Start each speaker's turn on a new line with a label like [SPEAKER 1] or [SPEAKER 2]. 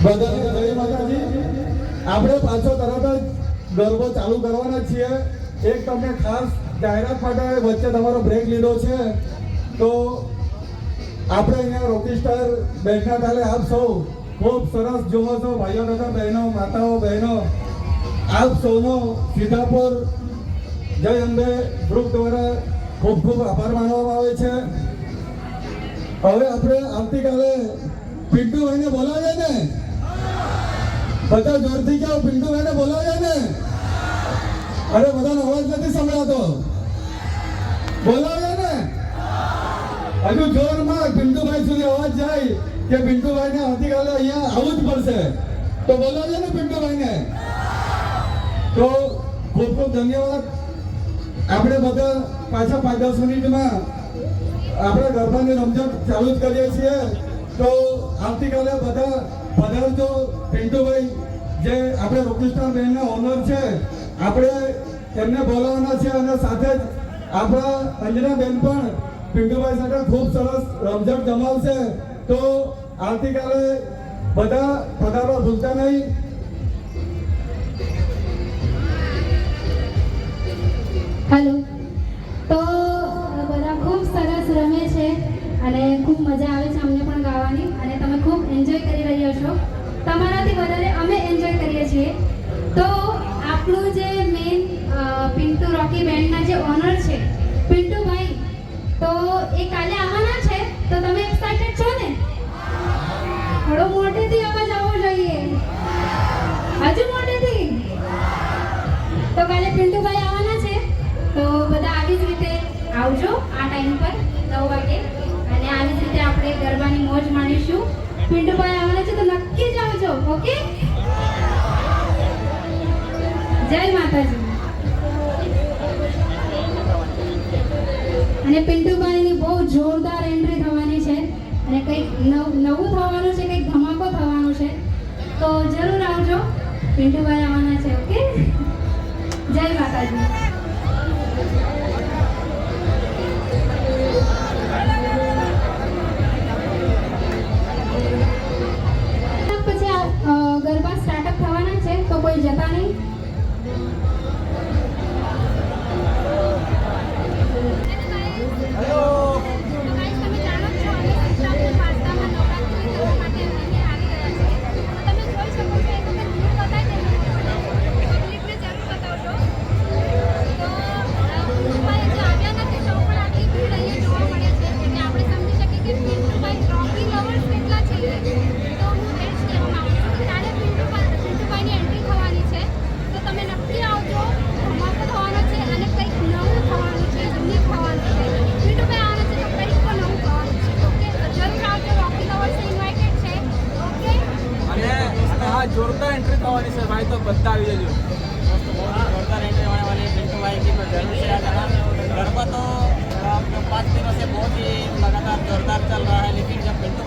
[SPEAKER 1] બધાને જય માતાજી। આપણે પાછો તરત જ ગરબો ચાલુ કરવાના છીએ। એક તમને ખાસ જાહેરાત માટે વચ્ચે તમારો બ્રેક લીધો છે, તો આપણે અહીંયા રોકીસ્ટાર બેન્ડના તાલે આપ સૌ ખૂબ સરસ જોવો છો, ભાઈઓ તથા બહેનો, માતાઓ બહેનો, આપ સૌનો સીતાપુર જય અંબે ગ્રુપ દ્વારા ખૂબ ખૂબ આભાર માનવામાં આવે છે। હવે આપણે આવતીકાલે પિન્ટુભાઈને બોલાવીએ ને, બધા જોરથી કહો, પિન્ટુભાઈને બોલાવીએ ને। અરે બધાનો અવાજ નથી સંભળાતો, બોલાવીએ ને? હજુ જોરમાં પિન્ટુભાઈ સુધી અવાજ જાય કે પિન્ટુભાઈને આવતીકાલે અહીંયા આવવું જ પડશે, તો બોલાવીએ ને પિન્ટુભાઈને। તો ખૂબ ખૂબ ધન્યવાદ। આપણે બધા પાછા 5-10 મિનિટમાં આપણે ગરબાની રમઝટ ચાલુ જ કરીએ છીએ। તો આવતીકાલે બધા પધારજો। પિન્ટુભાઈ જે આપણે રોકીસ્ટાર બેન્ડના ઓનર છે, આપણે એમને બોલાવવાના છે, અને સાથે જ આપણા અંજનાબેન પણ પિન્ટુભાઈ સાથે ખૂબ સરસ રમઝટ જમાવશે। તો આવતીકાલે બધા પધારવા ભૂલતા નહીં।
[SPEAKER 2] હેલો। તો બધા ખૂબ સરસ રમે છે અને ખૂબ મજા આવે છે અમને પણ ગાવાની, અને તમે ખૂબ એન્જોય કરી રહ્યા છો। તમારાથી વધારે અમે એન્જોય કરીએ છીએ। તો આપણું જે મેઇન પિન્ટુ રોકી બેન્ડના જે ઓનર છે પિન્ટુભાઈ, તો એ કાલે આવવાના છે, તો તમે એક્સાઇટેડ છો ને? થોડો મોટેથી અવાજ આવવો જોઈએ, હજુ મોટેથી। તો કાલે પિન્ટુભાઈ આવવાના છે, તો બધા આવી જ રીતે આવજો આ ટાઈમ પર 9 વાગે, અને આવી જ રીતે આપણે ગરબાની મોજ માણીશું। પિન્ટુભાઈ આવવાના છે તો નક્કી જ આવજો, ઓકે? જય માતાજી। અને પિન્ટુભાઈની બહુ જોરદાર એન્ટ્રી થવાની છે, અને કંઈક નવું થવાનું છે, કંઈક ધમાકો થવાનો છે, તો જરૂર આવજો। પિન્ટુભાઈ આવવાના છે, ઓકે? જય માતાજી। ગરબા સ્ટાર્ટઅપ થવાના છે, તો કોઈ જતા નહીં।
[SPEAKER 3] जोरदार एंट्री थवानी सर भाई, तो बता આવી જજો। मस्त बहुत जोरदार एंट्री होने वाली है पिंटू भाई की, तो जरूर से आ जाना। गरबा तो 5 दिनों से बहुत ही लगातार जोरदार चल रहा है, लेकिन जब पिंटू